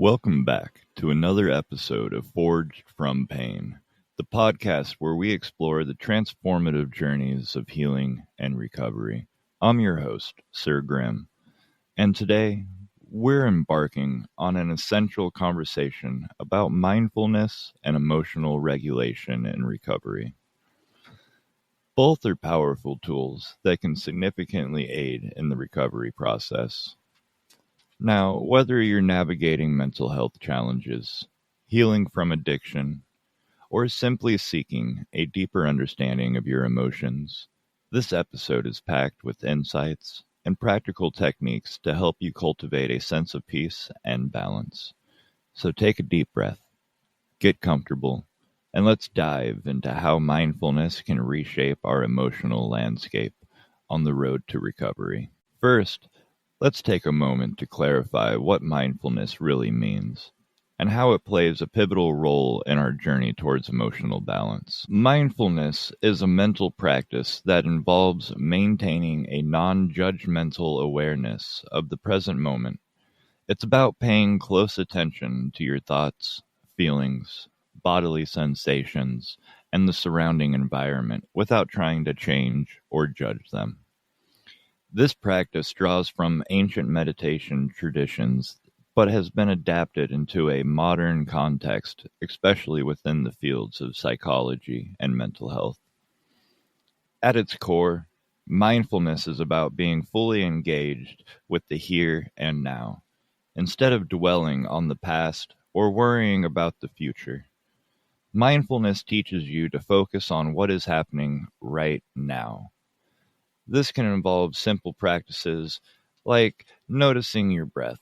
Welcome back to another episode of Forged from Pain, the podcast where we explore the transformative journeys of healing and recovery. I'm your host, Sir Grimm, and today we're embarking on an essential conversation about mindfulness and emotional regulation in recovery. Both are powerful tools that can significantly aid in the recovery process. Now, whether you're navigating mental health challenges, healing from addiction, or simply seeking a deeper understanding of your emotions, this episode is packed with insights and practical techniques to help you cultivate a sense of peace and balance. So take a deep breath, get comfortable, and let's dive into how mindfulness can reshape our emotional landscape on the road to recovery. First, let's take a moment to clarify what mindfulness really means and how it plays a pivotal role in our journey towards emotional balance. Mindfulness is a mental practice that involves maintaining a non-judgmental awareness of the present moment. It's about paying close attention to your thoughts, feelings, bodily sensations, and the surrounding environment without trying to change or judge them. This practice draws from ancient meditation traditions, but has been adapted into a modern context, especially within the fields of psychology and mental health. At its core, mindfulness is about being fully engaged with the here and now, instead of dwelling on the past or worrying about the future. Mindfulness teaches you to focus on what is happening right now. This can involve simple practices like noticing your breath,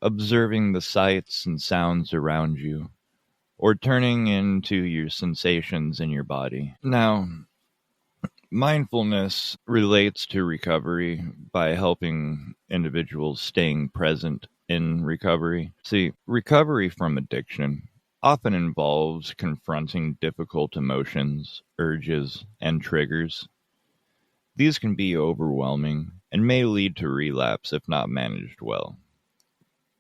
observing the sights and sounds around you, or turning into your sensations in your body. Now, mindfulness relates to recovery by helping individuals staying present in recovery. See, recovery from addiction often involves confronting difficult emotions, urges, and triggers. These can be overwhelming and may lead to relapse if not managed well.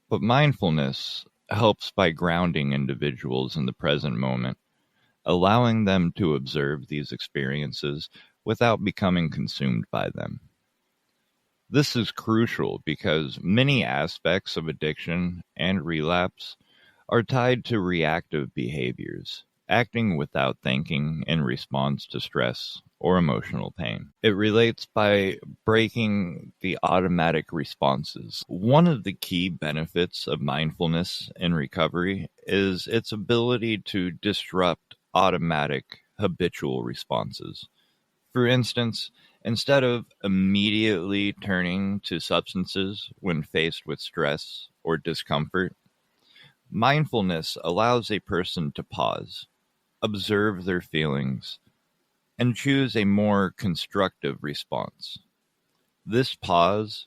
But mindfulness helps by grounding individuals in the present moment, allowing them to observe these experiences without becoming consumed by them. This is crucial because many aspects of addiction and relapse are tied to reactive behaviors, acting without thinking in response to stress or emotional pain. It relates by breaking the automatic responses. One of the key benefits of mindfulness in recovery is its ability to disrupt automatic habitual responses. For instance, instead of immediately turning to substances when faced with stress or discomfort, mindfulness allows a person to pause, observe their feelings, and choose a more constructive response. This pause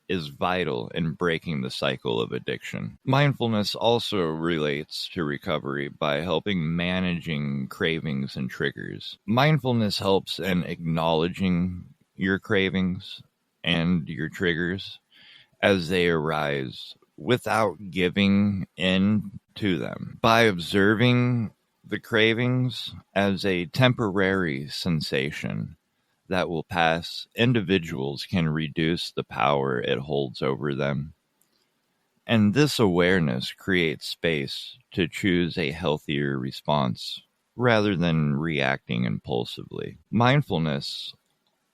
is vital in breaking the cycle of addiction. Mindfulness also relates to recovery by helping managing cravings and triggers. Mindfulness helps in acknowledging your cravings and your triggers as they arise without giving in to them. By observing the cravings as a temporary sensation that will pass, individuals can reduce the power it holds over them. And this awareness creates space to choose a healthier response rather than reacting impulsively. Mindfulness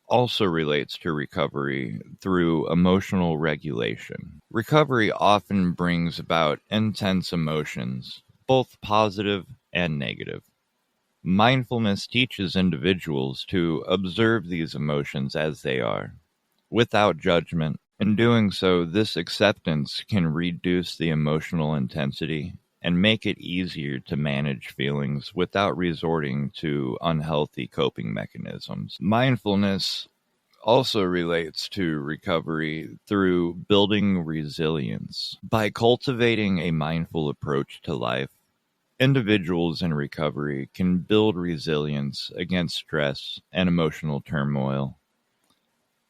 also relates to recovery through emotional regulation. Recovery often brings about intense emotions, both positive and negative. Mindfulness teaches individuals to observe these emotions as they are, without judgment. In doing so, this acceptance can reduce the emotional intensity and make it easier to manage feelings without resorting to unhealthy coping mechanisms. Mindfulness also relates to recovery through building resilience. By cultivating a mindful approach to life, individuals in recovery can build resilience against stress and emotional turmoil.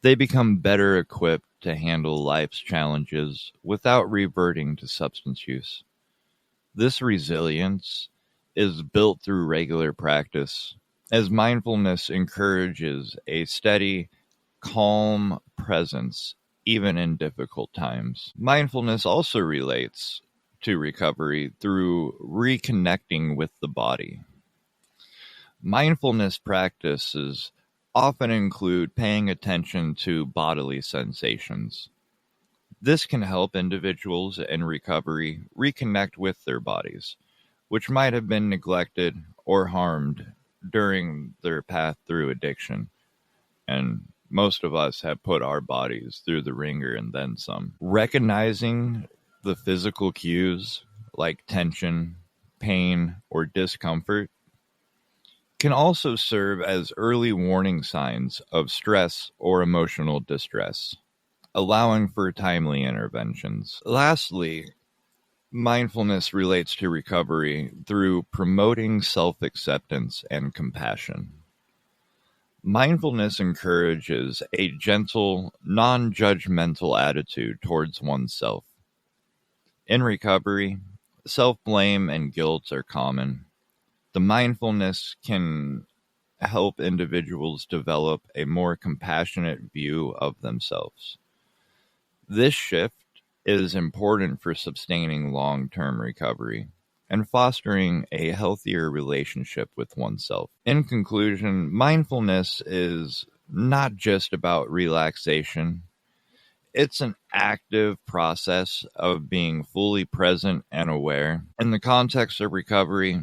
They become better equipped to handle life's challenges without reverting to substance use. This resilience is built through regular practice, as mindfulness encourages a steady, calm presence even in difficult times. Mindfulness also relates to recovery through reconnecting with the body. Mindfulness practices often include paying attention to bodily sensations. This can help individuals in recovery reconnect with their bodies, which might have been neglected or harmed during their path through addiction. And most of us have put our bodies through the ringer and then some. Recognizing the physical cues like tension, pain, or discomfort can also serve as early warning signs of stress or emotional distress, allowing for timely interventions. Lastly, mindfulness relates to recovery through promoting self-acceptance and compassion. Mindfulness encourages a gentle, non-judgmental attitude towards oneself. In recovery, self-blame and guilt are common. The mindfulness can help individuals develop a more compassionate view of themselves. This shift is important for sustaining long-term recovery and fostering a healthier relationship with oneself. In conclusion, mindfulness is not just about relaxation. It's an active process of being fully present and aware. In the context of recovery,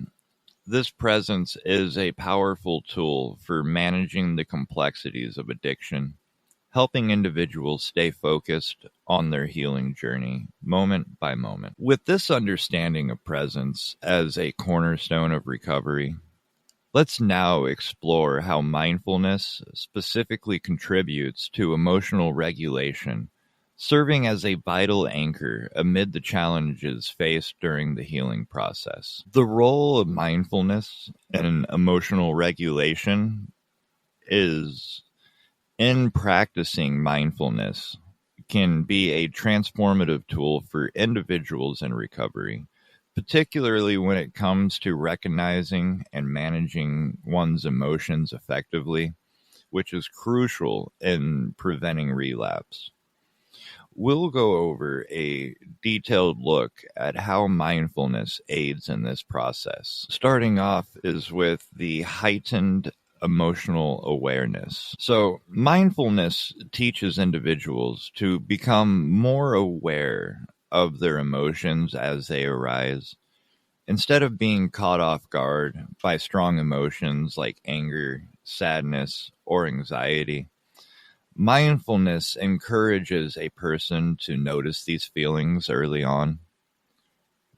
this presence is a powerful tool for managing the complexities of addiction, helping individuals stay focused on their healing journey moment by moment. With this understanding of presence as a cornerstone of recovery, let's now explore how mindfulness specifically contributes to emotional regulation, serving as a vital anchor amid the challenges faced during the healing process. The role of mindfulness in emotional regulation is in practicing mindfulness can be a transformative tool for individuals in recovery, particularly when it comes to recognizing and managing one's emotions effectively, which is crucial in preventing relapse. We'll go over a detailed look at how mindfulness aids in this process. Starting off is with the heightened emotional awareness. So, mindfulness teaches individuals to become more aware of their emotions as they arise. Instead of being caught off guard by strong emotions like anger, sadness, or anxiety, mindfulness encourages a person to notice these feelings early on.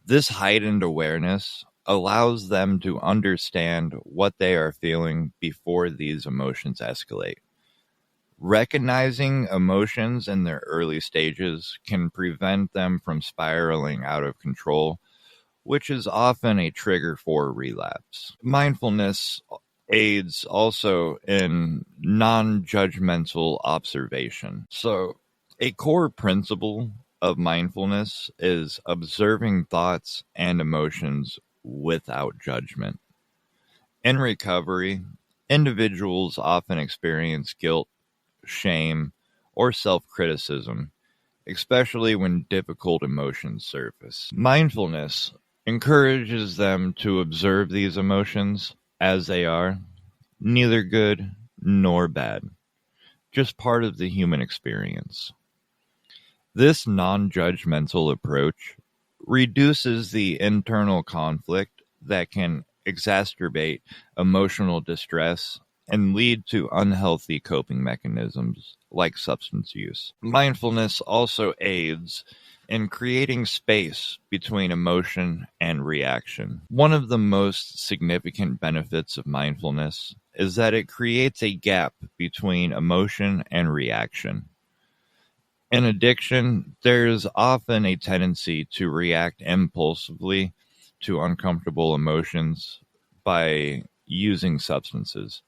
This heightened awareness allows them to understand what they are feeling before these emotions escalate. Recognizing emotions in their early stages can prevent them from spiraling out of control, which is often a trigger for relapse. Mindfulness aids also in non-judgmental observation. So, a core principle of mindfulness is observing thoughts and emotions without judgment. In recovery, individuals often experience guilt, shame, or self-criticism, especially when difficult emotions surface. Mindfulness encourages them to observe these emotions as they are, neither good nor bad, just part of the human experience. This non-judgmental approach reduces the internal conflict that can exacerbate emotional distress and lead to unhealthy coping mechanisms like substance use. Mindfulness also aids in creating space between emotion and reaction. One of the most significant benefits of mindfulness is that it creates a gap between emotion and reaction. In addiction, there's often a tendency to react impulsively to uncomfortable emotions by using substances.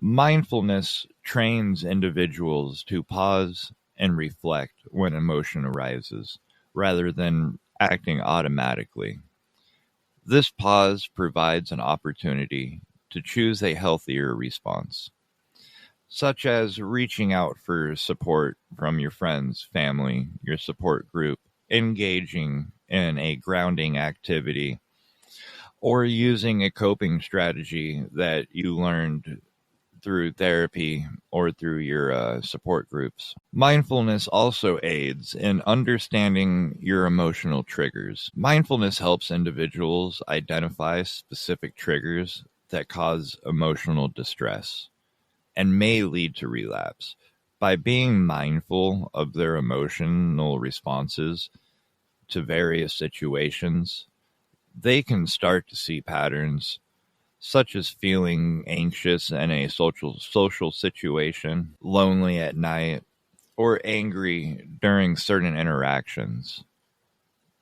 Mindfulness trains individuals to pause and reflect when emotion arises, rather than acting automatically. This pause provides an opportunity to choose a healthier response, such as reaching out for support from your friends, family, your support group, engaging in a grounding activity, or using a coping strategy that you learned through therapy or through your support groups. Mindfulness also aids in understanding your emotional triggers. Mindfulness helps individuals identify specific triggers that cause emotional distress and may lead to relapse. By being mindful of their emotional responses to various situations, they can start to see patterns such as feeling anxious in a social situation, lonely at night, or angry during certain interactions.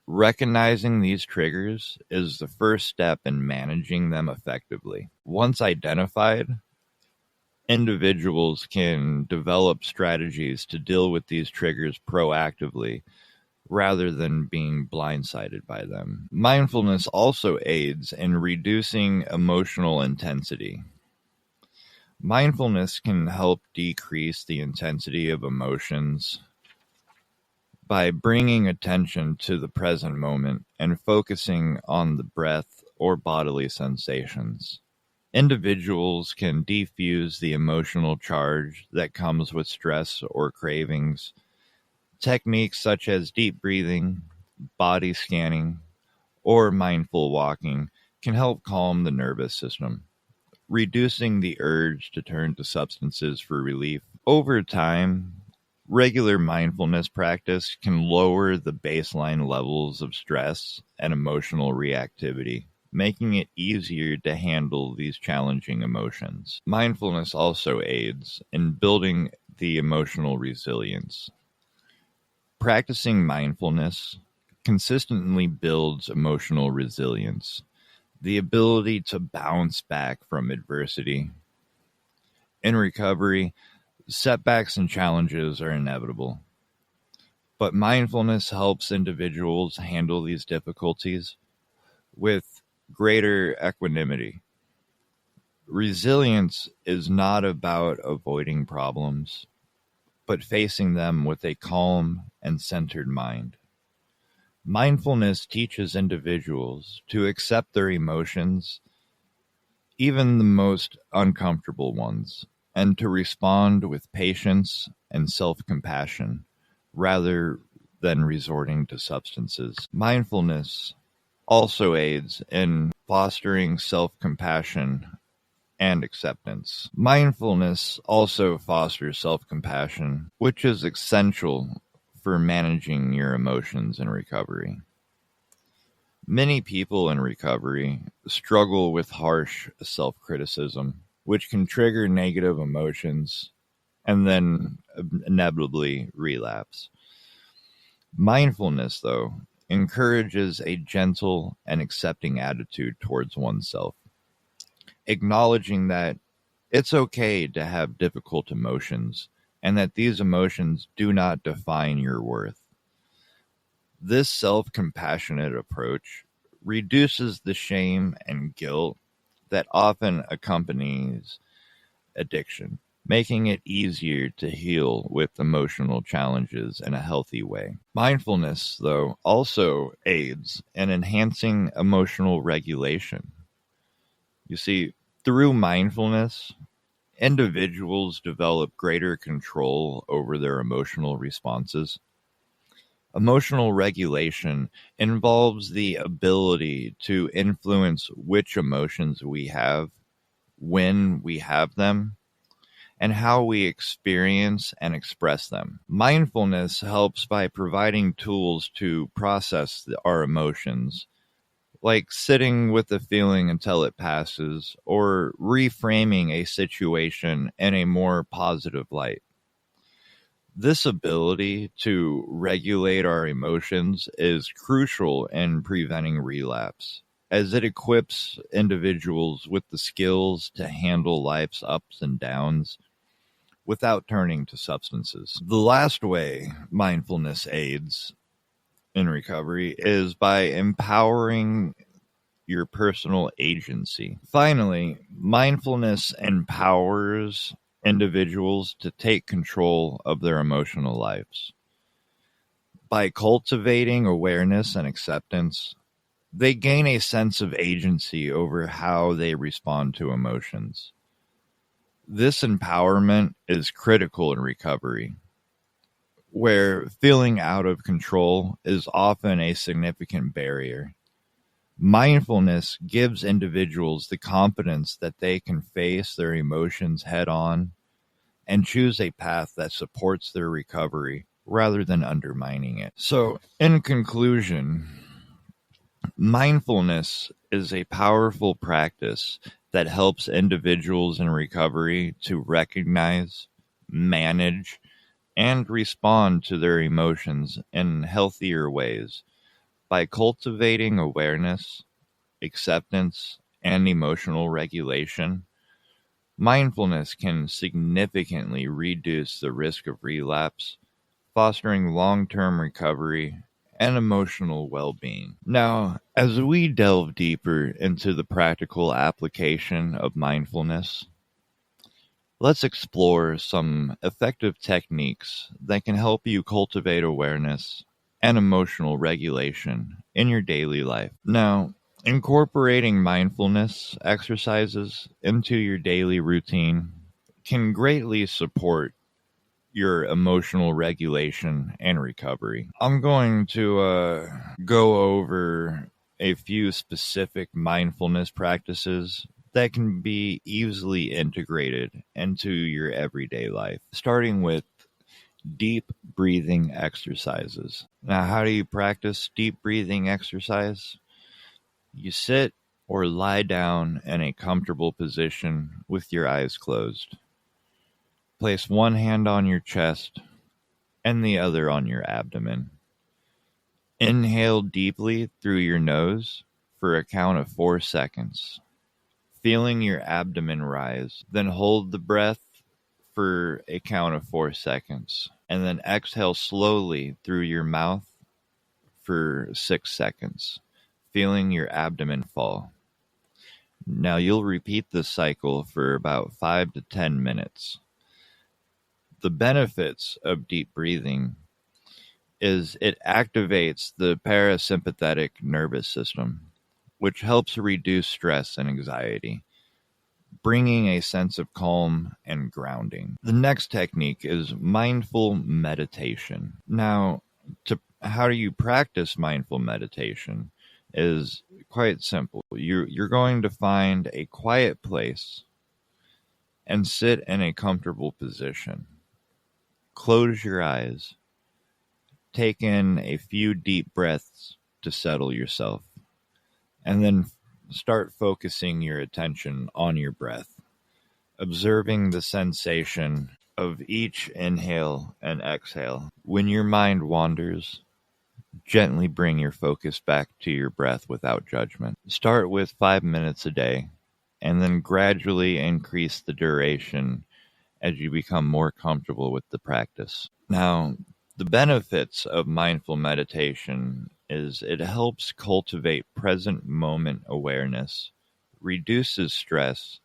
Recognizing these triggers is the first step in managing them effectively. Once identified, individuals can develop strategies to deal with these triggers proactively rather than being blindsided by them. Mindfulness also aids in reducing emotional intensity. Mindfulness can help decrease the intensity of emotions by bringing attention to the present moment and focusing on the breath or bodily sensations. Individuals can defuse the emotional charge that comes with stress or cravings. Techniques such as deep breathing, body scanning, or mindful walking can help calm the nervous system, reducing the urge to turn to substances for relief. Over time, regular mindfulness practice can lower the baseline levels of stress and emotional reactivity, making it easier to handle these challenging emotions. Mindfulness also aids in building the emotional resilience. Practicing mindfulness consistently builds emotional resilience, the ability to bounce back from adversity. In recovery, setbacks and challenges are inevitable, but mindfulness helps individuals handle these difficulties with greater equanimity. Resilience is not about avoiding problems, but facing them with a calm and centered mind. Mindfulness teaches individuals to accept their emotions, even the most uncomfortable ones, and to respond with patience and self-compassion rather than resorting to substances. Mindfulness also aids in fostering self-compassion and acceptance. Mindfulness also fosters self-compassion, which is essential for managing your emotions in recovery. Many people in recovery struggle with harsh self-criticism, which can trigger negative emotions and then inevitably relapse. Mindfulness, though, encourages a gentle and accepting attitude towards oneself, acknowledging that it's okay to have difficult emotions and that these emotions do not define your worth. This self-compassionate approach reduces the shame and guilt that often accompanies addiction, making it easier to heal with emotional challenges in a healthy way. Mindfulness, though, also aids in enhancing emotional regulation. You see, through mindfulness, individuals develop greater control over their emotional responses. Emotional regulation involves the ability to influence which emotions we have, when we have them, and how we experience and express them. Mindfulness helps by providing tools to process our emotions, like sitting with the feeling until it passes or reframing a situation in a more positive light. This ability to regulate our emotions is crucial in preventing relapse, as it equips individuals with the skills to handle life's ups and downs without turning to substances. The last way mindfulness aids in recovery is by empowering your personal agency. Finally, mindfulness empowers individuals to take control of their emotional lives. By cultivating awareness and acceptance, they gain a sense of agency over how they respond to emotions. This empowerment is critical in recovery, where feeling out of control is often a significant barrier. Mindfulness gives individuals the confidence that they can face their emotions head on and choose a path that supports their recovery rather than undermining it. So, in conclusion, mindfulness is a powerful practice that helps individuals in recovery to recognize, manage, and respond to their emotions in healthier ways. By cultivating awareness, acceptance, and emotional regulation, mindfulness can significantly reduce the risk of relapse, fostering long-term recovery and emotional well-being. Now, as we delve deeper into the practical application of mindfulness, let's explore some effective techniques that can help you cultivate awareness and emotional regulation in your daily life. Now, incorporating mindfulness exercises into your daily routine can greatly support your emotional regulation and recovery. I'm going to go over a few specific mindfulness practices that can be easily integrated into your everyday life, starting with deep breathing exercises. Now, how do you practice deep breathing exercise? You sit or lie down in a comfortable position with your eyes closed. Place one hand on your chest and the other on your abdomen. Inhale deeply through your nose for a count of 4 seconds, feeling your abdomen rise. Then hold the breath for a count of 4 seconds, and then exhale slowly through your mouth for 6 seconds, feeling your abdomen fall. Now you'll repeat this cycle for about 5 to 10 minutes. The benefits of deep breathing is it activates the parasympathetic nervous system, which helps reduce stress and anxiety, bringing a sense of calm and grounding. The next technique is mindful meditation. Now, how do you practice mindful meditation is quite simple. You're going to find a quiet place and sit in a comfortable position. Close your eyes. Take in a few deep breaths to settle yourself, and then start focusing your attention on your breath, observing the sensation of each inhale and exhale. When your mind wanders, gently bring your focus back to your breath without judgment. Start with 5 minutes a day, and then gradually increase the duration as you become more comfortable with the practice. Now, the benefits of mindful meditation is it helps cultivate present moment awareness, reduces stress,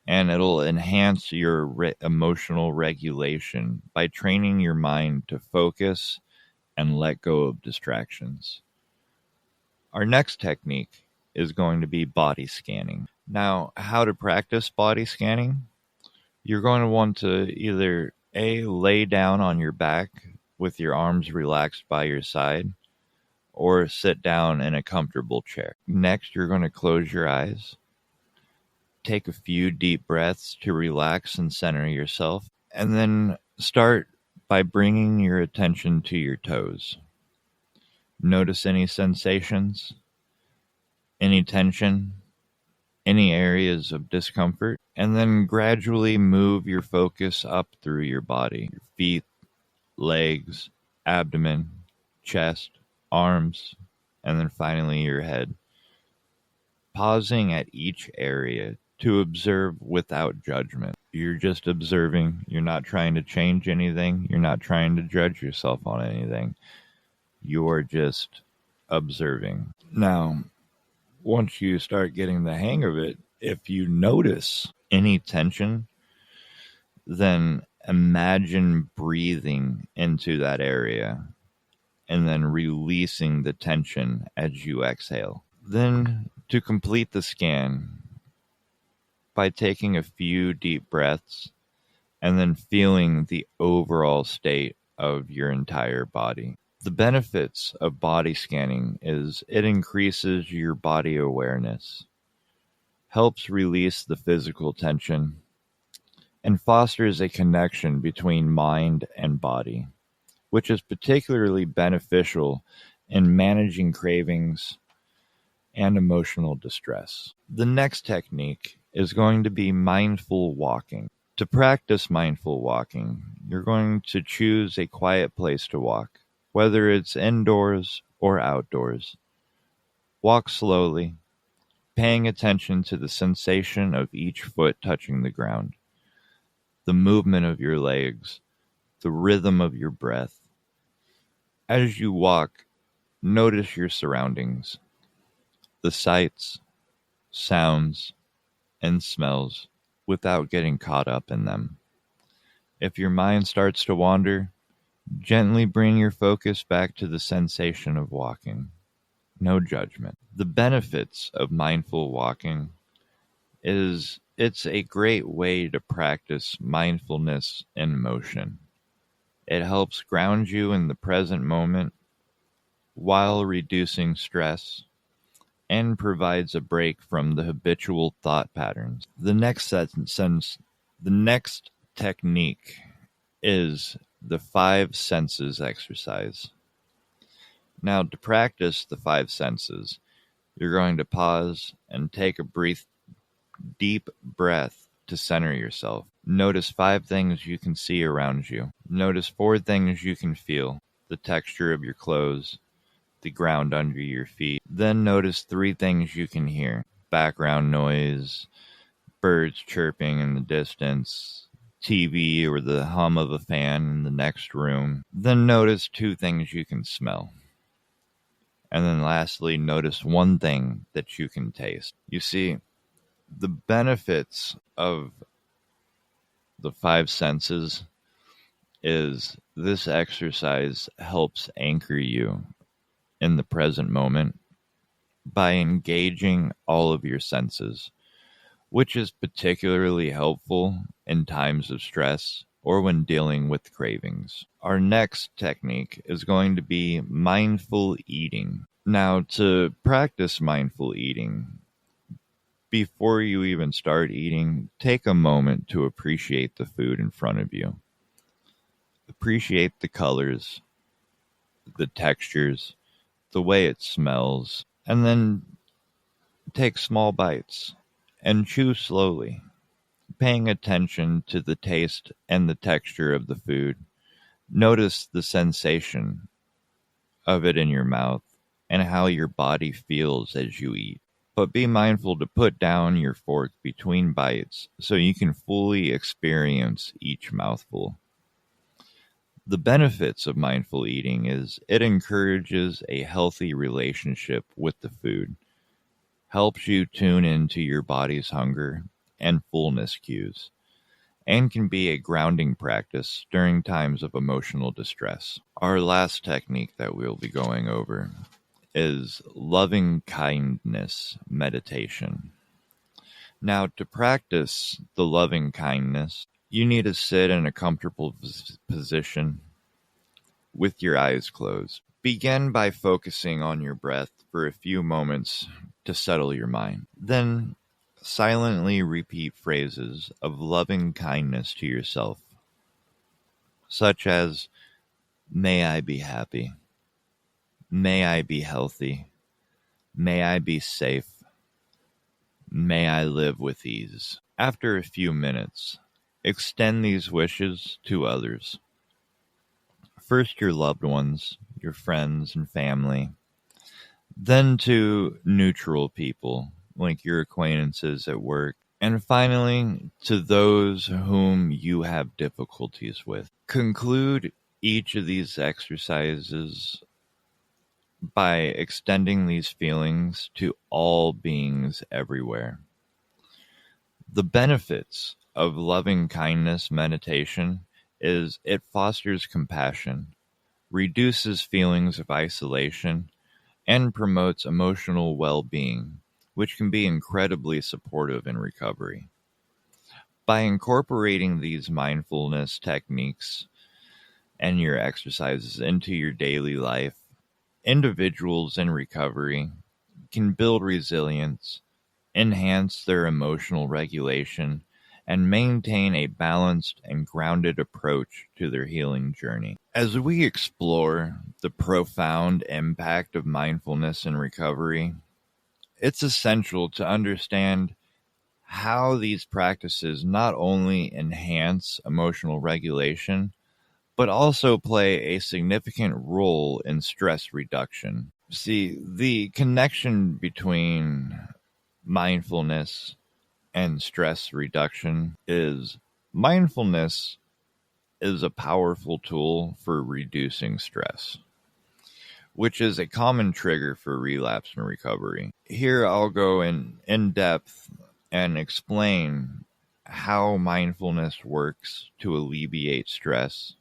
and it'll enhance your emotional regulation by training your mind to focus and let go of distractions. Our next technique is going to be body scanning. Now, how to practice body scanning? You're going to want to either A, lay down on your back with your arms relaxed by your side, or sit down in a comfortable chair. Next, you're going to close your eyes. Take a few deep breaths to relax and center yourself, and then start by bringing your attention to your toes. Notice any sensations, any tension, any areas of discomfort, and then gradually move your focus up through your body, your feet, legs, abdomen, chest, arms, and then finally your head. Pausing at each area to observe without judgment. You're just observing. You're not trying to change anything. You're not trying to judge yourself on anything. You're just observing. Now, once you start getting the hang of it, if you notice any tension, then imagine breathing into that area and then releasing the tension as you exhale. Then, to complete the scan, by taking a few deep breaths and then feeling the overall state of your entire body. The benefits of body scanning is it increases your body awareness, helps release the physical tension, and fosters a connection between mind and body, which is particularly beneficial in managing cravings and emotional distress. The next technique is going to be mindful walking. To practice mindful walking, you're going to choose a quiet place to walk, whether it's indoors or outdoors. Walk slowly, paying attention to the sensation of each foot touching the ground, the movement of your legs, the rhythm of your breath. As you walk, notice your surroundings, the sights, sounds, and smells without getting caught up in them. If your mind starts to wander, gently bring your focus back to the sensation of walking. No judgment. The benefits of mindful walking is it's a great way to practice mindfulness in motion. It helps ground you in the present moment while reducing stress and provides a break from the habitual thought patterns. The next technique is the 5 senses exercise. Now, to practice the 5 senses, you're going to pause and take a deep breath to center yourself. Notice 5 things you can see around you. Notice 4 things you can feel: the texture of your clothes, the ground under your feet. Then notice 3 things you can hear: background noise, birds chirping in the distance, TV or the hum of a fan in the next room. Then notice 2 things you can smell. And then lastly, notice 1 thing that you can taste. You see, the benefits of the 5 senses is this exercise helps anchor you in the present moment by engaging all of your senses, which is particularly helpful in times of stress or when dealing with cravings. Our next technique is going to be mindful eating. Now, to practice mindful eating, before you even start eating, take a moment to appreciate the food in front of you. Appreciate the colors, the textures, the way it smells, and then take small bites and chew slowly, paying attention to the taste and the texture of the food. Notice the sensation of it in your mouth and how your body feels as you eat. But be mindful to put down your fork between bites so you can fully experience each mouthful. The benefits of mindful eating is it encourages a healthy relationship with the food, helps you tune into your body's hunger and fullness cues, and can be a grounding practice during times of emotional distress. Our last technique that we'll be going over is loving kindness meditation. Now, to practice the loving kindness, you need to sit in a comfortable position with your eyes closed. Begin by focusing on your breath for a few moments to settle your mind. Then silently repeat phrases of loving kindness to yourself, such as, "May I be happy. May I be healthy. May I be safe. May I live with ease." After a few minutes, extend these wishes to others. First, your loved ones, your friends and family, then to neutral people like your acquaintances at work, And finally, to those whom you have difficulties with, conclude each of these exercises by extending these feelings to all beings everywhere. The benefits of loving kindness meditation is it fosters compassion, reduces feelings of isolation, and promotes emotional well-being, which can be incredibly supportive in recovery. By incorporating these mindfulness techniques and your exercises into your daily life, individuals in recovery can build resilience, enhance their emotional regulation, and maintain a balanced and grounded approach to their healing journey. As we explore the profound impact of mindfulness in recovery, it's essential to understand how these practices not only enhance emotional regulation, but also play a significant role in stress reduction. See, the connection between mindfulness and stress reduction is mindfulness is a powerful tool for reducing stress, which is a common trigger for relapse and recovery. Here I'll go in depth and explain how mindfulness works to alleviate stress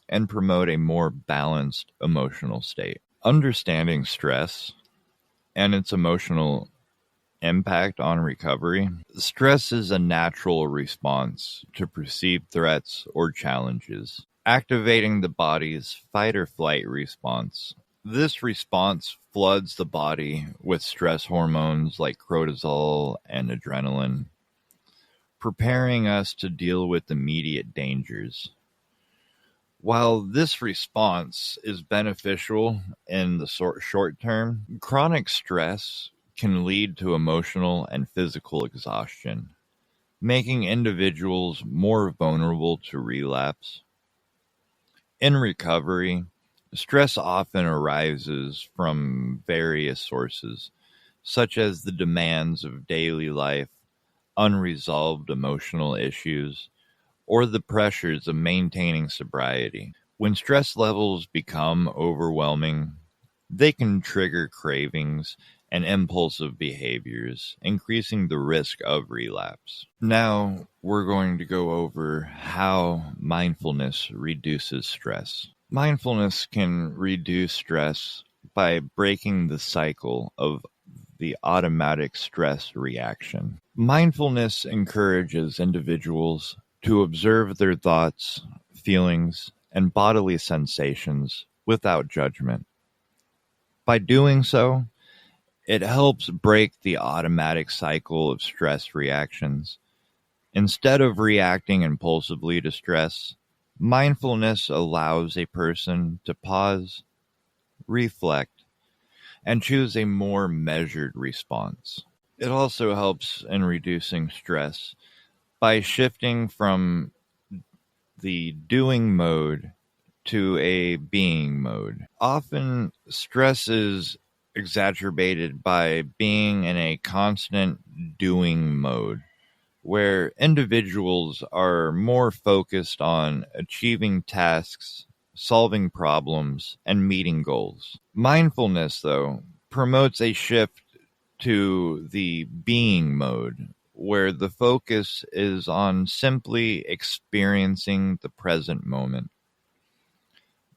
and promote a more balanced emotional state. Understanding stress and its emotional impact on recovery. Stress is a natural response to perceived threats or challenges, activating the body's fight or flight response. This response floods the body with stress hormones like cortisol and adrenaline, preparing us to deal with immediate dangers. While this response is beneficial in the short term, chronic stress can lead to emotional and physical exhaustion, making individuals more vulnerable to relapse. In recovery, stress often arises from various sources, such as the demands of daily life, unresolved emotional issues, or the pressures of maintaining sobriety. When stress levels become overwhelming, they can trigger cravings and impulsive behaviors, increasing the risk of relapse. Now, we're going to go over how mindfulness reduces stress. Mindfulness can reduce stress by breaking the cycle of the automatic stress reaction. Mindfulness encourages individuals to observe their thoughts, feelings, and bodily sensations without judgment. By doing so, it helps break the automatic cycle of stress reactions. Instead of reacting impulsively to stress, mindfulness allows a person to pause, reflect, and choose a more measured response. It also helps in reducing stress by shifting from the doing mode to a being mode. Often, stress is exacerbated by being in a constant doing mode, where individuals are more focused on achieving tasks, solving problems, and meeting goals. Mindfulness, though, promotes a shift to the being mode, where the focus is on simply experiencing the present moment.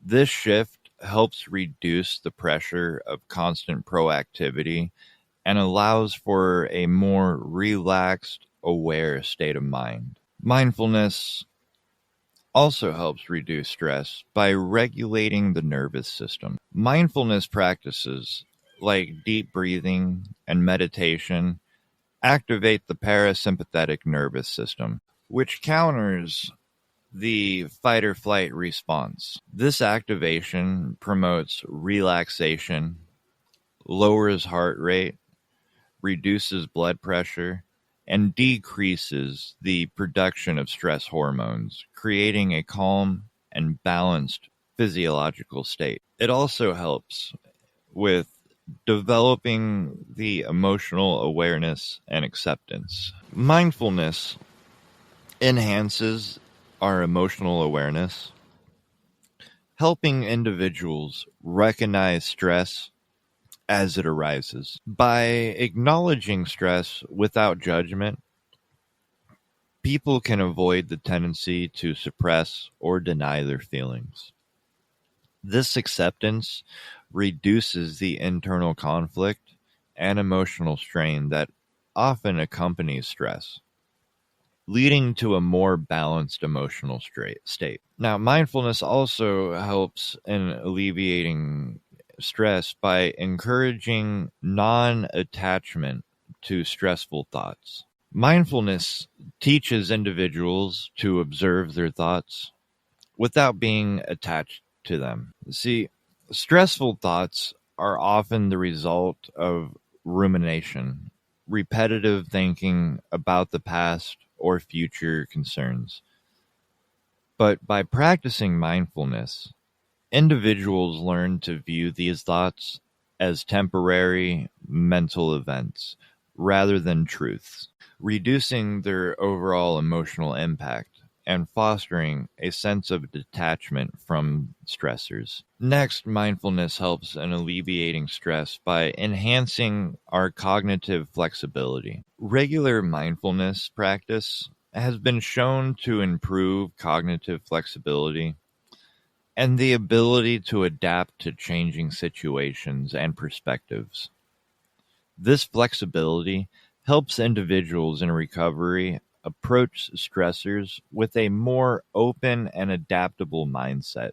This shift helps reduce the pressure of constant proactivity and allows for a more relaxed, aware state of mind. Mindfulness also helps reduce stress by regulating the nervous system. Mindfulness practices like deep breathing and meditation activate the parasympathetic nervous system, which counters the fight or flight response. This activation promotes relaxation, lowers heart rate, reduces blood pressure, and decreases the production of stress hormones, creating a calm and balanced physiological state. It also helps with developing the emotional awareness and acceptance. Mindfulness enhances our emotional awareness, helping individuals recognize stress as it arises. By acknowledging stress without judgment, people can avoid the tendency to suppress or deny their feelings. This acceptance reduces the internal conflict and emotional strain that often accompanies stress, leading to a more balanced emotional state. Now, mindfulness also helps in alleviating stress by encouraging non-attachment to stressful thoughts. Mindfulness teaches individuals to observe their thoughts without being attached to them. See, stressful thoughts are often the result of rumination, repetitive thinking about the past or future concerns. But by practicing mindfulness, individuals learn to view these thoughts as temporary mental events rather than truths, reducing their overall emotional impact and fostering a sense of detachment from stressors. Next, mindfulness helps in alleviating stress by enhancing our cognitive flexibility. Regular mindfulness practice has been shown to improve cognitive flexibility and the ability to adapt to changing situations and perspectives. This flexibility helps individuals in recovery approach stressors with a more open and adaptable mindset,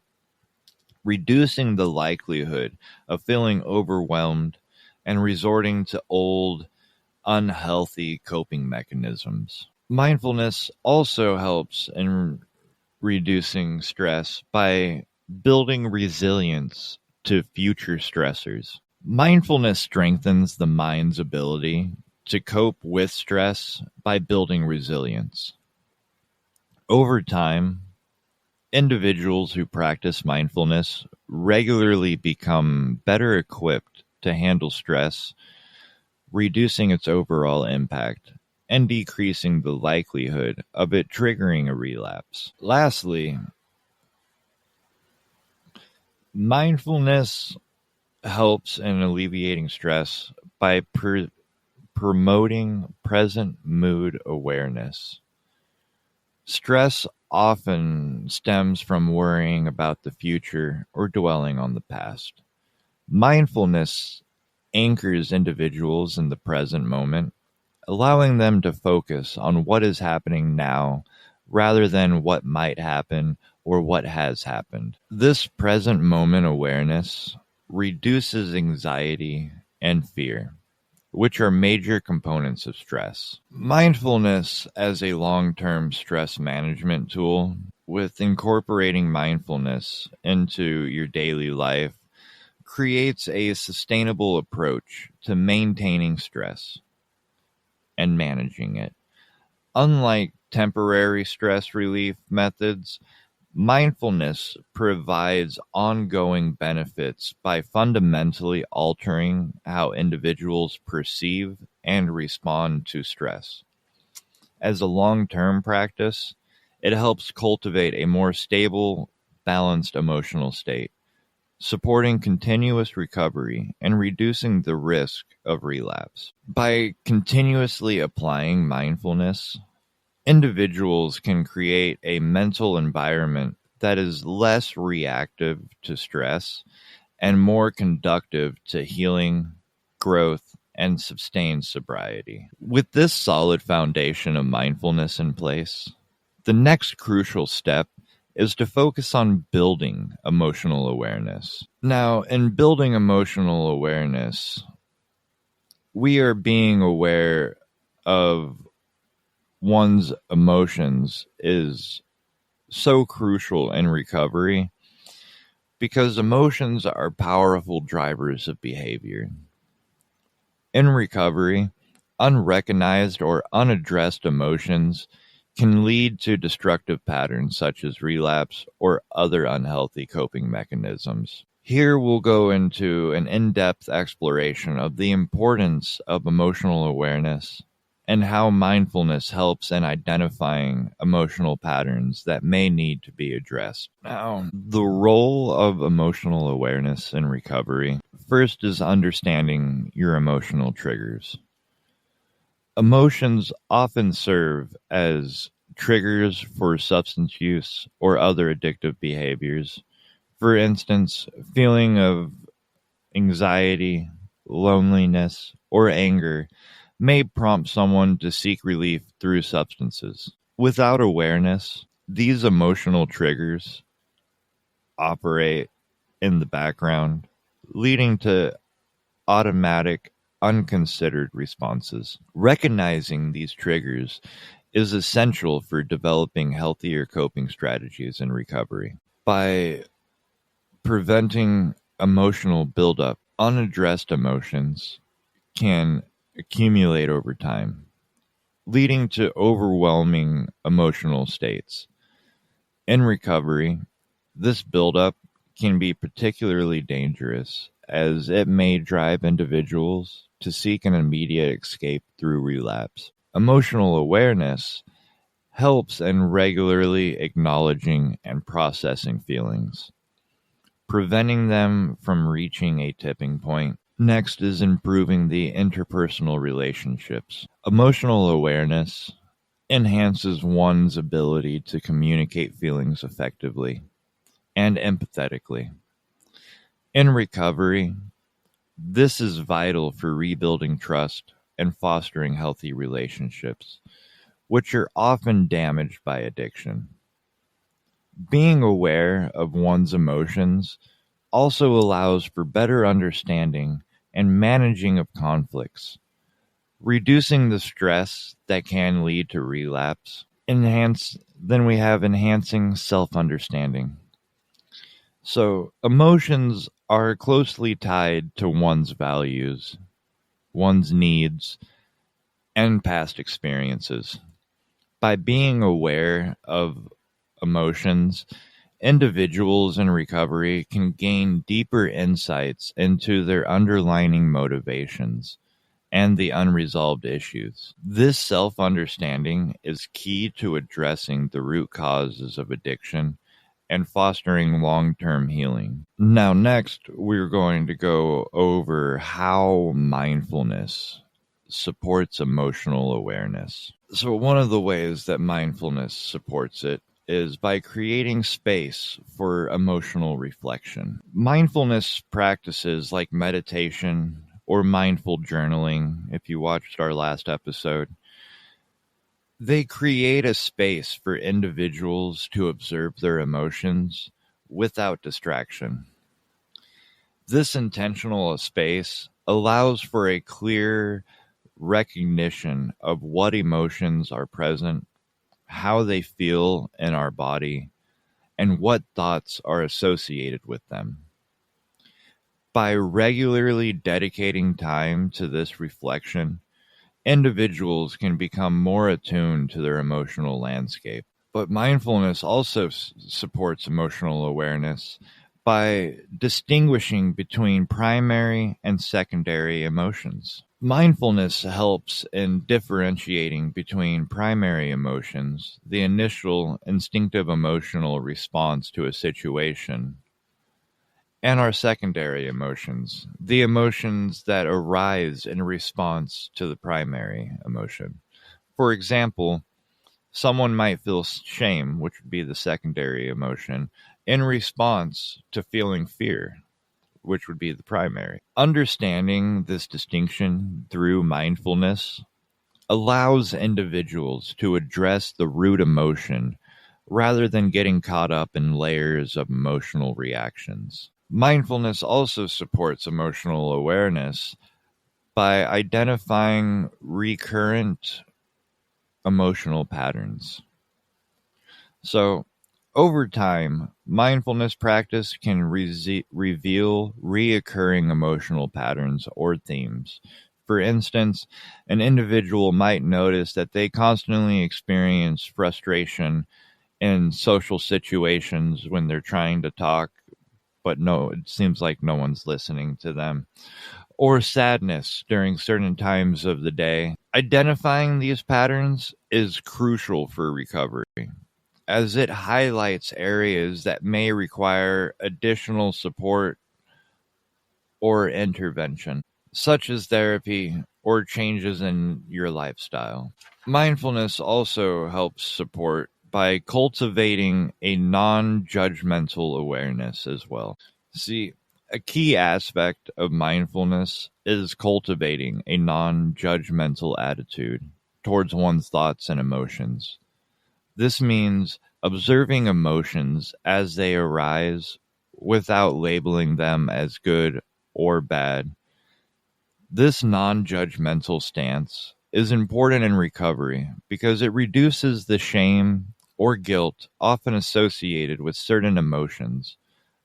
reducing the likelihood of feeling overwhelmed and resorting to old, unhealthy coping mechanisms. Mindfulness also helps in reducing stress by building resilience to future stressors. Mindfulness strengthens the mind's ability to cope with stress by building resilience. Over time, individuals who practice mindfulness regularly become better equipped to handle stress, reducing its overall impact and decreasing the likelihood of it triggering a relapse. Lastly, mindfulness helps in alleviating stress by promoting present mood awareness. Stress often stems from worrying about the future or dwelling on the past. Mindfulness anchors individuals in the present moment, allowing them to focus on what is happening now rather than what might happen or what has happened. This present moment awareness reduces anxiety and fear, which are major components of stress. Mindfulness as a long-term stress management tool, with incorporating mindfulness into your daily life, creates a sustainable approach to maintaining stress and managing it. Unlike temporary stress relief methods, mindfulness provides ongoing benefits by fundamentally altering how individuals perceive and respond to stress. As a long-term practice, it helps cultivate a more stable, balanced emotional state, supporting continuous recovery and reducing the risk of relapse. By continuously applying mindfulness, individuals can create a mental environment that is less reactive to stress and more conducive to healing, growth, and sustained sobriety. With this solid foundation of mindfulness in place, the next crucial step is to focus on building emotional awareness. Now, in building emotional awareness, we are being aware of one's emotions is so crucial in recovery because emotions are powerful drivers of behavior. In recovery, unrecognized or unaddressed emotions can lead to destructive patterns such as relapse or other unhealthy coping mechanisms. Here we'll go into an in-depth exploration of the importance of emotional awareness and how mindfulness helps in identifying emotional patterns that may need to be addressed. Now, the role of emotional awareness in recovery first is understanding your emotional triggers. Emotions often serve as triggers for substance use or other addictive behaviors. For instance, feeling of anxiety, loneliness, or anger may prompt someone to seek relief through substances. Without awareness, these emotional triggers operate in the background, leading to automatic, unconsidered responses. Recognizing these triggers is essential for developing healthier coping strategies in recovery. By preventing emotional buildup, unaddressed emotions can accumulate over time, leading to overwhelming emotional states. In recovery, this buildup can be particularly dangerous as it may drive individuals to seek an immediate escape through relapse. Emotional awareness helps in regularly acknowledging and processing feelings, preventing them from reaching a tipping point. Next is improving the interpersonal relationships. Emotional awareness enhances one's ability to communicate feelings effectively and empathetically. In recovery, this is vital for rebuilding trust and fostering healthy relationships, which are often damaged by addiction. Being aware of one's emotions also allows for better understanding and managing of conflicts, reducing the stress that can lead to relapse. Then we have enhancing self-understanding. So, emotions are closely tied to one's values, one's needs, and past experiences. By being aware of emotions, individuals in recovery can gain deeper insights into their underlying motivations and the unresolved issues. This self-understanding is key to addressing the root causes of addiction and fostering long-term healing. Now, next, we're going to go over how mindfulness supports emotional awareness. So, one of the ways that mindfulness supports it is by creating space for emotional reflection. Mindfulness practices like meditation or mindful journaling, if you watched our last episode, they create a space for individuals to observe their emotions without distraction. This intentional space allows for a clear recognition of what emotions are present, how they feel in our body, and what thoughts are associated with them. By regularly dedicating time to this reflection, individuals can become more attuned to their emotional landscape. But mindfulness also supports emotional awareness by distinguishing between primary and secondary emotions. Mindfulness helps in differentiating between primary emotions, the initial instinctive emotional response to a situation, and our secondary emotions, the emotions that arise in response to the primary emotion. For example, someone might feel shame, which would be the secondary emotion, in response to feeling fear, which would be the primary. Understanding this distinction through mindfulness allows individuals to address the root emotion rather than getting caught up in layers of emotional reactions. Mindfulness also supports emotional awareness by identifying recurrent emotional patterns. So, over time, mindfulness practice can reveal reoccurring emotional patterns or themes. For instance, an individual might notice that they constantly experience frustration in social situations when they're trying to talk but no, it seems like no one's listening to them. Or sadness during certain times of the day. Identifying these patterns is crucial for recovery, as it highlights areas that may require additional support or intervention, such as therapy or changes in your lifestyle. Mindfulness also helps support by cultivating a non judgmental awareness as well. See, a key aspect of mindfulness is cultivating a non judgmental attitude towards one's thoughts and emotions. This means observing emotions as they arise without labeling them as good or bad. This non judgmental stance is important in recovery because it reduces the shame or guilt often associated with certain emotions,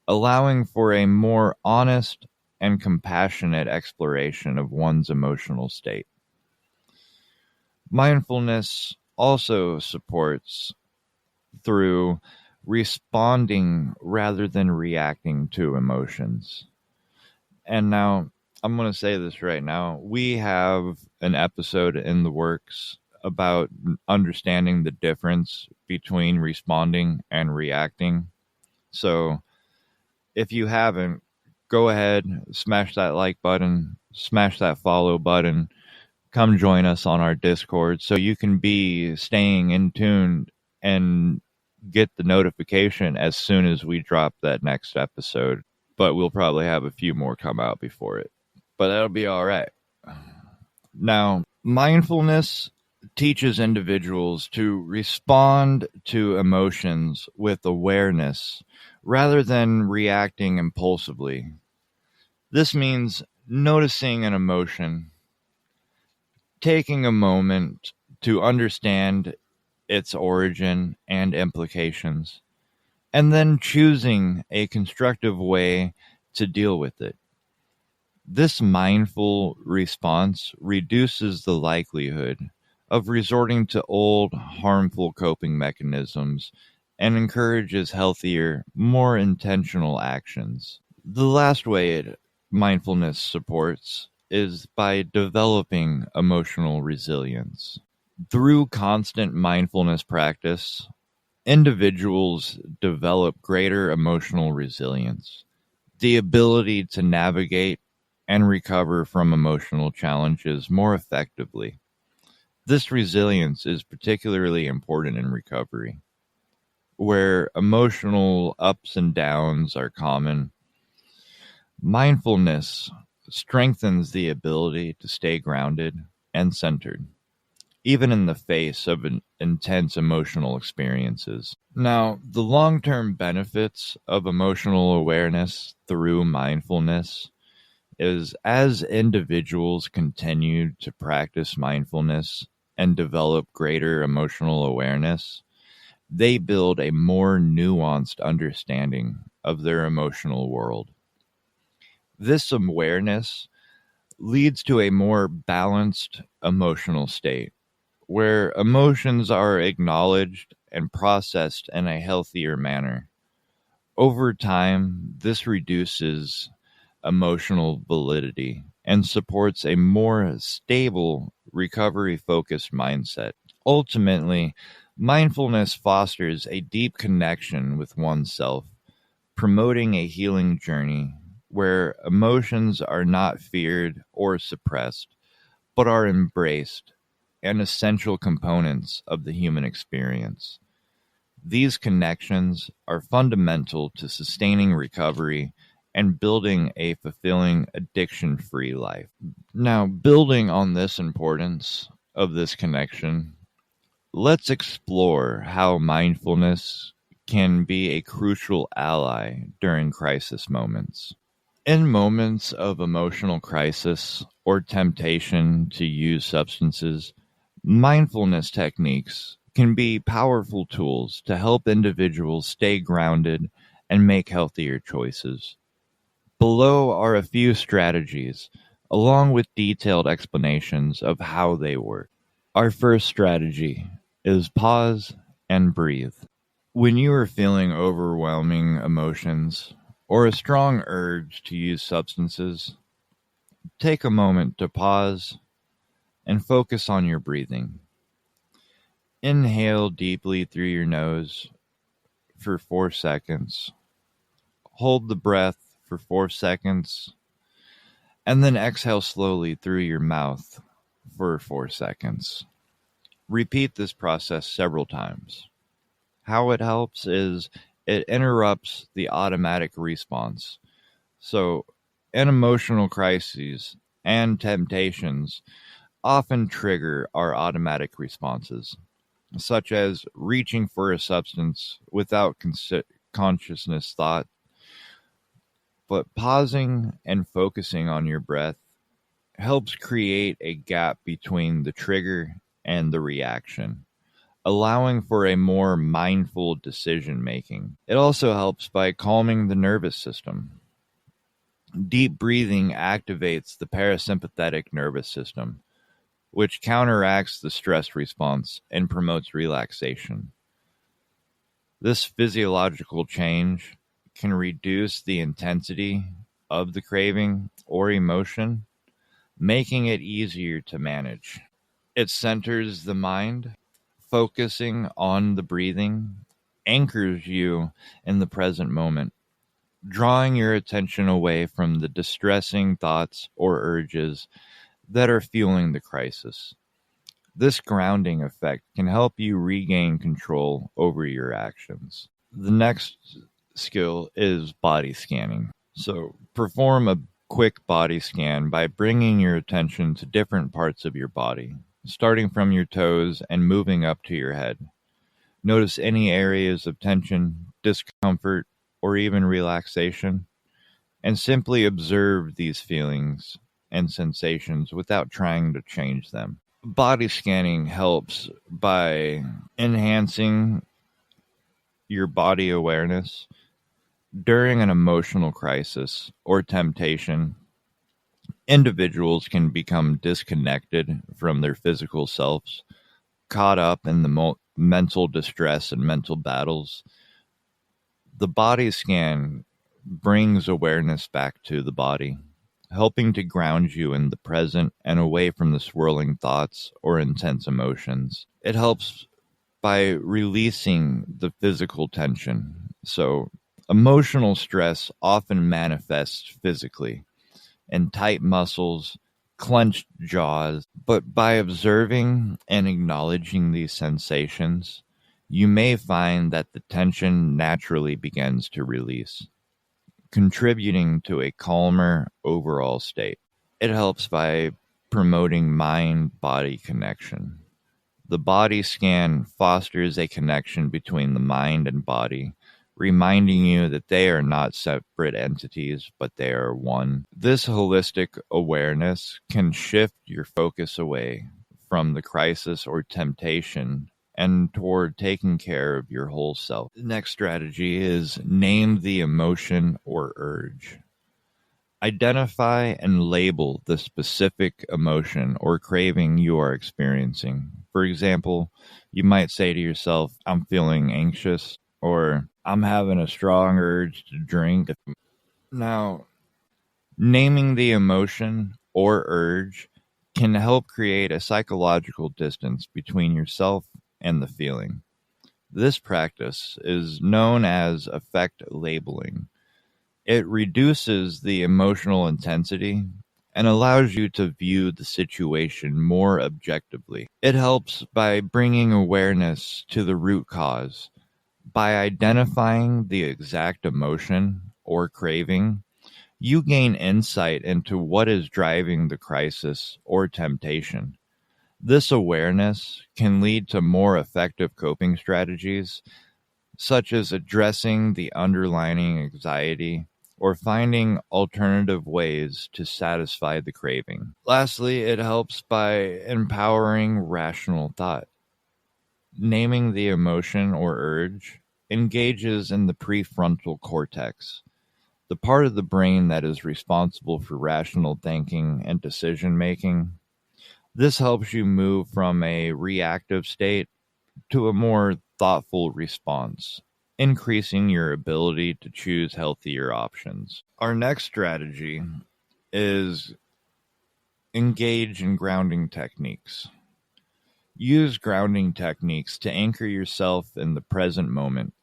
allowing for a more honest and compassionate exploration of one's emotional state. Mindfulness also supports through responding rather than reacting to emotions. And now, I'm going to say this right now. We have an episode in the works about understanding the difference between responding and reacting. So, if you haven't, go ahead, smash that like button, smash that follow button, come join us on our Discord so you can be staying in tune and get the notification as soon as we drop that next episode. But we'll probably have a few more come out before it. But that'll be all right. Now, mindfulness teaches individuals to respond to emotions with awareness rather than reacting impulsively. This means noticing an emotion, taking a moment to understand its origin and implications, and then choosing a constructive way to deal with it. This mindful response reduces the likelihood of resorting to old, harmful coping mechanisms and encourages healthier, more intentional actions. The last way mindfulness supports is by developing emotional resilience. Through constant mindfulness practice, individuals develop greater emotional resilience, the ability to navigate and recover from emotional challenges more effectively. This resilience is particularly important in recovery, where emotional ups and downs are common. Mindfulness strengthens the ability to stay grounded and centered, even in the face of intense emotional experiences. Now, the long-term benefits of emotional awareness through mindfulness is as individuals continue to practice mindfulness and develop greater emotional awareness, they build a more nuanced understanding of their emotional world. This awareness leads to a more balanced emotional state, where emotions are acknowledged and processed in a healthier manner. Over time, this reduces emotional validity and supports a more stable, recovery-focused mindset. Ultimately, mindfulness fosters a deep connection with oneself, promoting a healing journey where emotions are not feared or suppressed, but are embraced and essential components of the human experience. These connections are fundamental to sustaining recovery and building a fulfilling addiction-free life. Now, building on this importance of this connection, let's explore how mindfulness can be a crucial ally during crisis moments. In moments of emotional crisis or temptation to use substances, mindfulness techniques can be powerful tools to help individuals stay grounded and make healthier choices. Below are a few strategies, along with detailed explanations of how they work. Our first strategy is pause and breathe. When you are feeling overwhelming emotions, or a strong urge to use substances, take a moment to pause and focus on your breathing. Inhale deeply through your nose for 4 seconds. Hold the breath for 4 seconds, and then exhale slowly through your mouth for 4 seconds. Repeat this process several times. How it helps is it interrupts the automatic response. So, in emotional crises and temptations often trigger our automatic responses, such as reaching for a substance without consciousness thought. But pausing and focusing on your breath helps create a gap between the trigger and the reaction, allowing for a more mindful decision making. It also helps by calming the nervous system. Deep breathing activates the parasympathetic nervous system, which counteracts the stress response and promotes relaxation. This physiological change can reduce the intensity of the craving or emotion, making it easier to manage. It centers the mind. Focusing on the breathing anchors you in the present moment, drawing your attention away from the distressing thoughts or urges that are fueling the crisis. This grounding effect can help you regain control over your actions. The next skill is body scanning. So, perform a quick body scan by bringing your attention to different parts of your body, starting from your toes and moving up to your head. Notice any areas of tension, discomfort, or even relaxation, and simply observe these feelings and sensations without trying to change them. Body scanning helps by enhancing your body awareness during an emotional crisis or temptation. Individuals can become disconnected from their physical selves, caught up in the mental distress and mental battles. The body scan brings awareness back to the body, helping to ground you in the present and away from the swirling thoughts or intense emotions. It helps by releasing the physical tension. So, emotional stress often manifests physically in tight muscles, clenched jaws, but by observing and acknowledging these sensations, you may find that the tension naturally begins to release, contributing to a calmer overall state. It helps by promoting mind-body connection. The body scan fosters a connection between the mind and body, reminding you that they are not separate entities, but they are one. This holistic awareness can shift your focus away from the crisis or temptation and toward taking care of your whole self. The next strategy is name the emotion or urge. Identify and label the specific emotion or craving you are experiencing. For example, you might say to yourself, I'm feeling anxious, or I'm having a strong urge to drink. Now, naming the emotion or urge can help create a psychological distance between yourself and the feeling. This practice is known as affect labeling. It reduces the emotional intensity and allows you to view the situation more objectively. It helps by bringing awareness to the root cause. By identifying the exact emotion or craving, you gain insight into what is driving the crisis or temptation. This awareness can lead to more effective coping strategies, such as addressing the underlying anxiety or finding alternative ways to satisfy the craving. Lastly, it helps by empowering rational thought. Naming the emotion or urge engages in the prefrontal cortex, the part of the brain that is responsible for rational thinking and decision making. This helps you move from a reactive state to a more thoughtful response. increasing your ability to choose healthier options. Our next strategy is engage in grounding techniques. Use grounding techniques to anchor yourself in the present moment.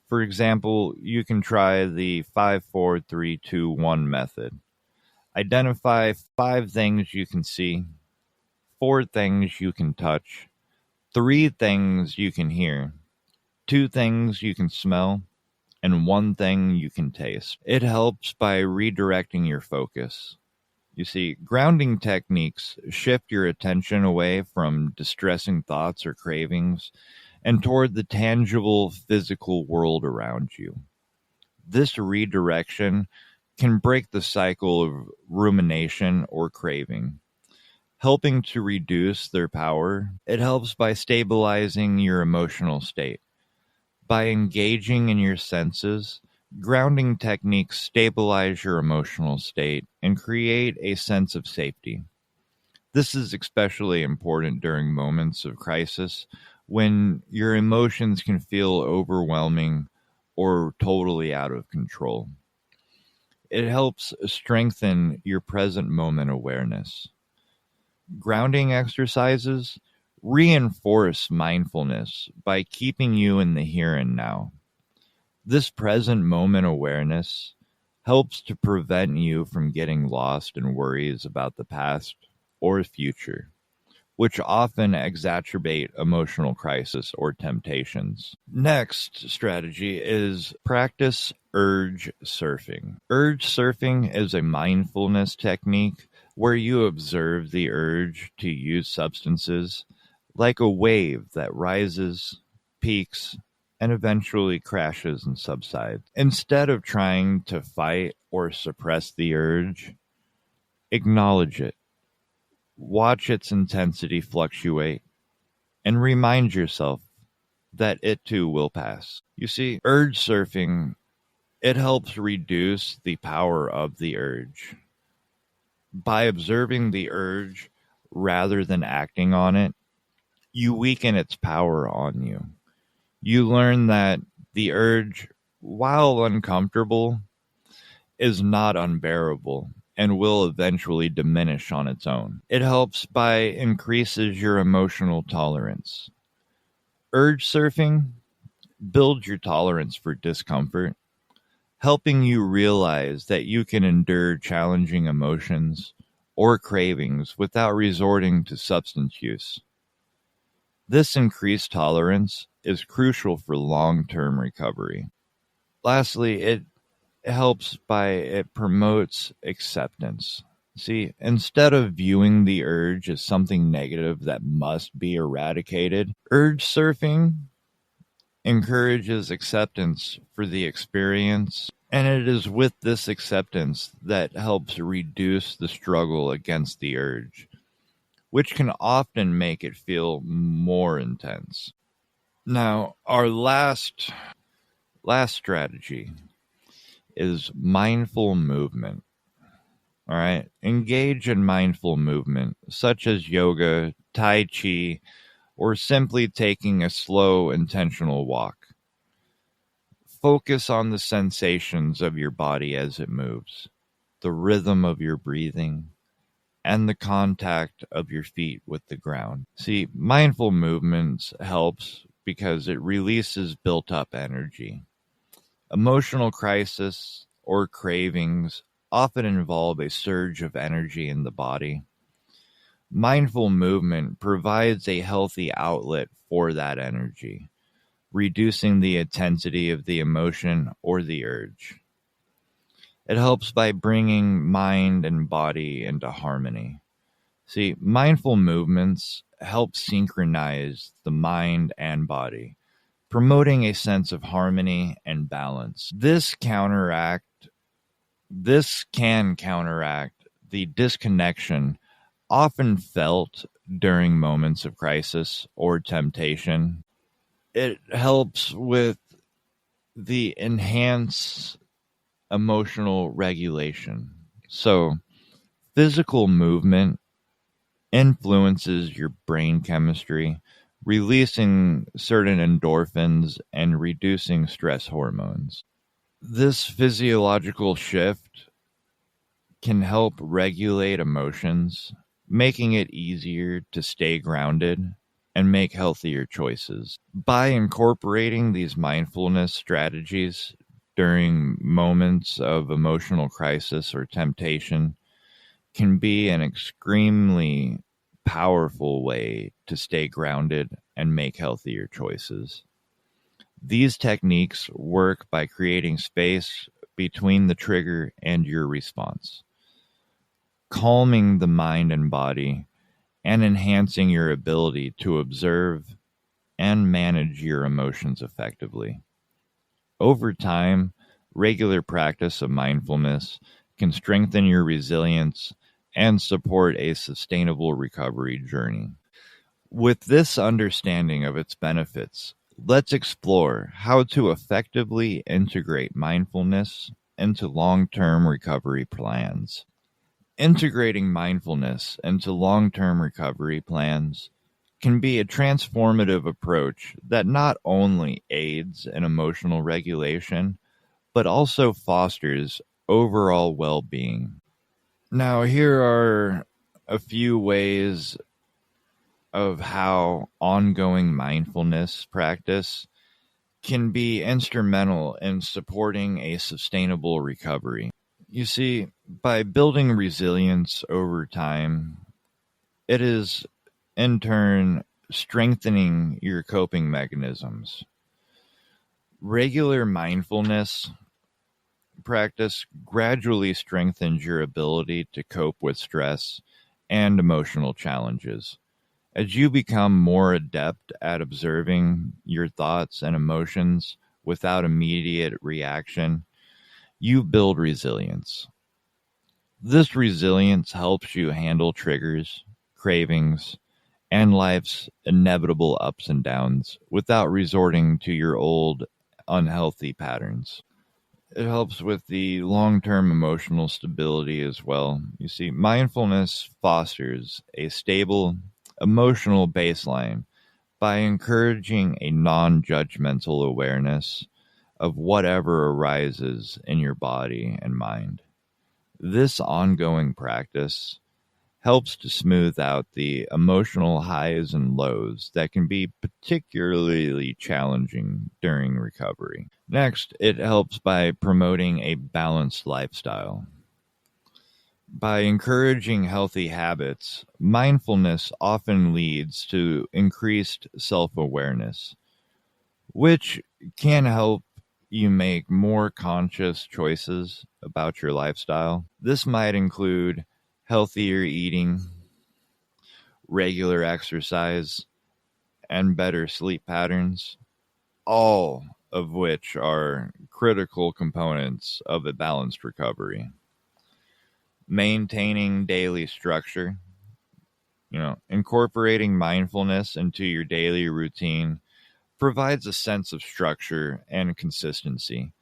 For example, you can try the 5-4-3-2-1 method. Identify 5 things you can see, 4 things you can touch, 3 things you can hear, 2 things you can smell, and 1 thing you can taste. It helps by redirecting your focus. You see, grounding techniques shift your attention away from distressing thoughts or cravings and toward the tangible physical world around you. This redirection can break the cycle of rumination or craving, helping to reduce their power. It helps by stabilizing your emotional state. By engaging in your senses, grounding techniques stabilize your emotional state and create a sense of safety. This is especially important during moments of crisis when your emotions can feel overwhelming or totally out of control. It helps strengthen your present moment awareness. Grounding exercises reinforce mindfulness by keeping you in the here and now. This present moment awareness helps to prevent you from getting lost in worries about the past or future, which often exacerbate emotional crisis or temptations. Next strategy is practice urge surfing. Urge surfing is a mindfulness technique where you observe the urge to use substances like a wave that rises, peaks, and eventually crashes and subsides. Instead of trying to fight or suppress the urge, acknowledge it. Watch its intensity fluctuate and remind yourself that it too will pass. You see, urge surfing, it helps reduce the power of the urge. By observing the urge rather than acting on it, you weaken its power on you. You learn that the urge, while uncomfortable, is not unbearable and will eventually diminish on its own. It helps by increases your emotional tolerance. Urge surfing builds your tolerance for discomfort, helping you realize that you can endure challenging emotions or cravings without resorting to substance use. This increased tolerance is crucial for long-term recovery. Lastly, it promotes acceptance. See, instead of viewing the urge as something negative that must be eradicated, urge surfing encourages acceptance for the experience, and it is with this acceptance that helps reduce the struggle against the urge, which can often make it feel more intense. Now, our last strategy is mindful movement. All right. Engage in mindful movement, such as yoga, Tai Chi, or simply taking a slow, intentional walk. Focus on the sensations of your body as it moves, the rhythm of your breathing, and the contact of your feet with the ground. See, mindful movements helps because it releases built-up energy. Emotional crisis or cravings often involve a surge of energy in the body. Mindful movement provides a healthy outlet for that energy, reducing the intensity of the emotion or the urge. It helps by bringing mind and body into harmony. See, mindful movements help synchronize the mind and body, promoting a sense of harmony and balance. This can counteract the disconnection often felt during moments of crisis or temptation. It helps with the enhanced emotional regulation. So, physical movement influences your brain chemistry, releasing certain endorphins and reducing stress hormones. This physiological shift can help regulate emotions, making it easier to stay grounded and make healthier choices. By incorporating these mindfulness strategies during moments of emotional crisis or temptation can be an extremely powerful way to stay grounded and make healthier choices. These techniques work by creating space between the trigger and your response, calming the mind and body, and enhancing your ability to observe and manage your emotions effectively. Over time, regular practice of mindfulness can strengthen your resilience and support a sustainable recovery journey. With this understanding of its benefits, let's explore how to effectively integrate mindfulness into long-term recovery plans. Integrating mindfulness into long-term recovery plans can be a transformative approach that not only aids in emotional regulation, but also fosters overall well-being. Now, here are a few ways of how ongoing mindfulness practice can be instrumental in supporting a sustainable recovery. You see, by building resilience over time, it is in turn strengthening your coping mechanisms. Regular mindfulness practice gradually strengthens your ability to cope with stress and emotional challenges. As you become more adept at observing your thoughts and emotions without immediate reaction, you build resilience. This resilience helps you handle triggers, cravings, and life's inevitable ups and downs without resorting to your old unhealthy patterns. It helps with the long-term emotional stability as well. You see, mindfulness fosters a stable emotional baseline by encouraging a non-judgmental awareness of whatever arises in your body and mind. This ongoing practice helps to smooth out the emotional highs and lows that can be particularly challenging during recovery. Next, it helps by promoting a balanced lifestyle. By encouraging healthy habits, mindfulness often leads to increased self-awareness, which can help you make more conscious choices about your lifestyle. This might include healthier eating, regular exercise, and better sleep patterns, all of which are critical components of a balanced recovery. Maintaining daily structure, incorporating mindfulness into your daily routine provides a sense of structure and consistency,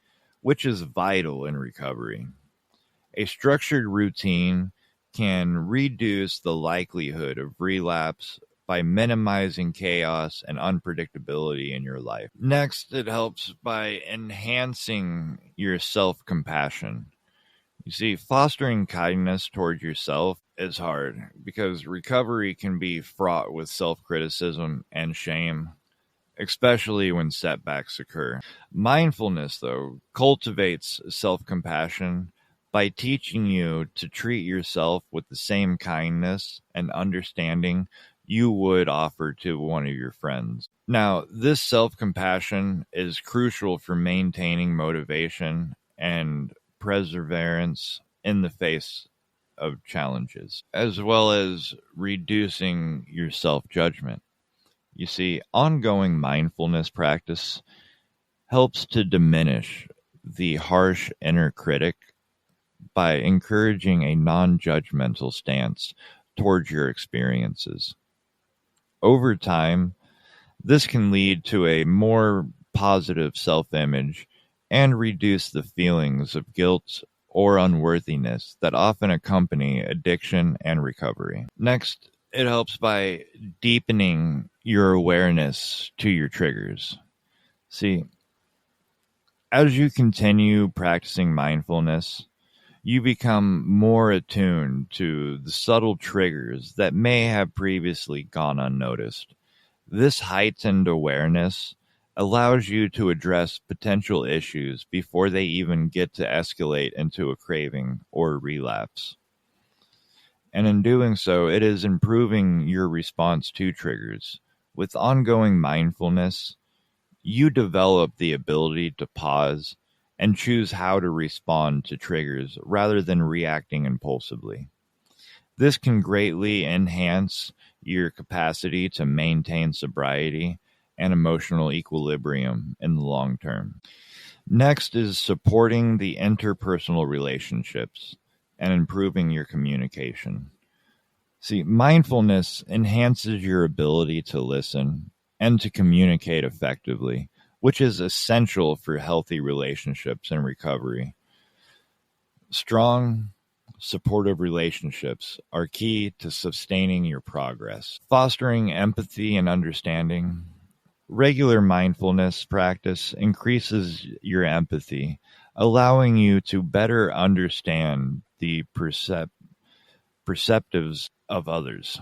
which is vital in recovery. A structured routine can reduce the likelihood of relapse by minimizing chaos and unpredictability in your life. Next, it helps by enhancing your self-compassion. You see, fostering kindness toward yourself is hard because recovery can be fraught with self-criticism and shame, especially when setbacks occur. Mindfulness, though, cultivates self-compassion by teaching you to treat yourself with the same kindness and understanding you would offer to one of your friends. Now, this self-compassion is crucial for maintaining motivation and perseverance in the face of challenges, as well as reducing your self-judgment. You see, ongoing mindfulness practice helps to diminish the harsh inner critic by encouraging a non-judgmental stance towards your experiences. Over time, this can lead to a more positive self-image and reduce the feelings of guilt or unworthiness that often accompany addiction and recovery. Next, it helps by deepening your awareness to your triggers. See, as you continue practicing mindfulness, you become more attuned to the subtle triggers that may have previously gone unnoticed. This heightened awareness allows you to address potential issues before they even get to escalate into a craving or relapse. And in doing so, it is improving your response to triggers. With ongoing mindfulness, you develop the ability to pause and choose how to respond to triggers rather than reacting impulsively. This can greatly enhance your capacity to maintain sobriety and emotional equilibrium in the long term. Next is supporting the interpersonal relationships and improving your communication. See, mindfulness enhances your ability to listen and to communicate effectively, which is essential for healthy relationships and recovery. Strong, supportive relationships are key to sustaining your progress. Fostering empathy and understanding. Regular mindfulness practice increases your empathy, allowing you to better understand the perceptives of others.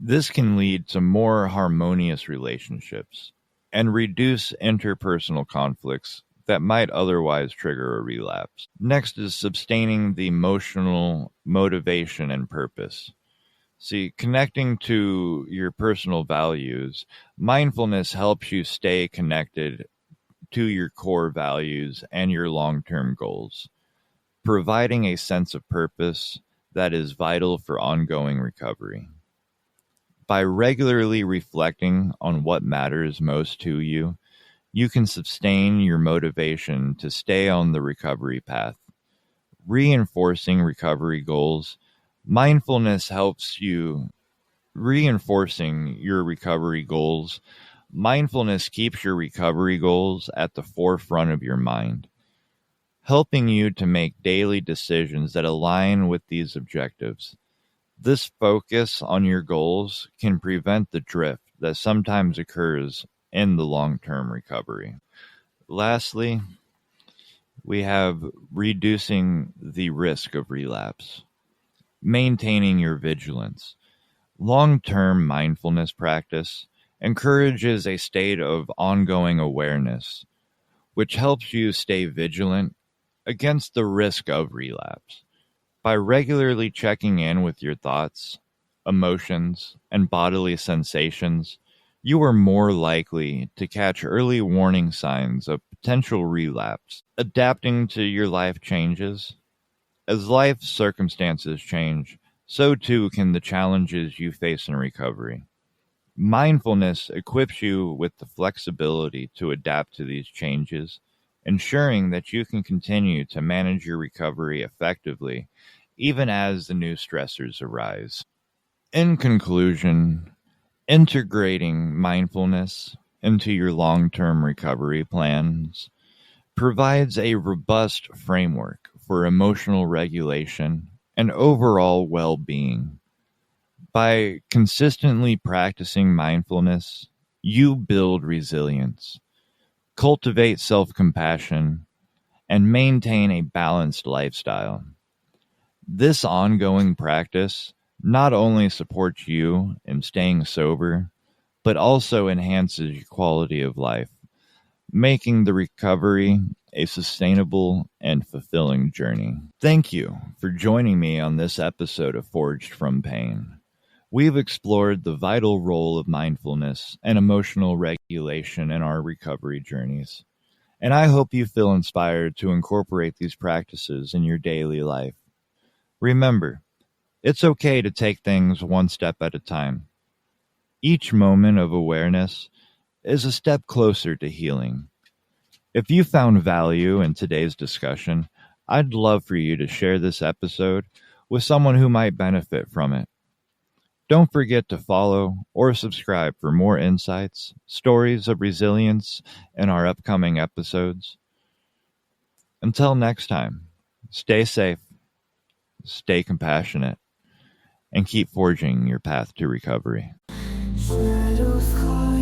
This can lead to more harmonious relationships and reduce interpersonal conflicts that might otherwise trigger a relapse. Next is sustaining the emotional motivation and purpose. See, connecting to your personal values, mindfulness helps you stay connected to your core values and your long-term goals, providing a sense of purpose that is vital for ongoing recovery. By regularly reflecting on what matters most to you, you can sustain your motivation to stay on the recovery path. Reinforcing recovery goals, mindfulness helps you reinforcing your recovery goals. Mindfulness keeps your recovery goals at the forefront of your mind, helping you to make daily decisions that align with these objectives. This focus on your goals can prevent the drift that sometimes occurs in the long-term recovery. Lastly, we have reducing the risk of relapse, maintaining your vigilance. Long-term mindfulness practice encourages a state of ongoing awareness, which helps you stay vigilant against the risk of relapse. By regularly checking in with your thoughts, emotions, and bodily sensations, you are more likely to catch early warning signs of potential relapse. Adapting to your life changes. As life circumstances change, so too can the challenges you face in recovery. Mindfulness equips you with the flexibility to adapt to these changes, ensuring that you can continue to manage your recovery effectively even as the new stressors arise. In conclusion, integrating mindfulness into your long-term recovery plans provides a robust framework for emotional regulation and overall well-being. By consistently practicing mindfulness, you build resilience, cultivate self-compassion, and maintain a balanced lifestyle. This ongoing practice not only supports you in staying sober, but also enhances your quality of life, making the recovery a sustainable and fulfilling journey. Thank you for joining me on this episode of Forged from Pain. We've explored the vital role of mindfulness and emotional regulation in our recovery journeys, and I hope you feel inspired to incorporate these practices in your daily life. Remember, it's okay to take things one step at a time. Each moment of awareness is a step closer to healing. If you found value in today's discussion, I'd love for you to share this episode with someone who might benefit from it. Don't forget to follow or subscribe for more insights, stories of resilience in our upcoming episodes. Until next time, stay safe, stay compassionate, and keep forging your path to recovery. Shadows call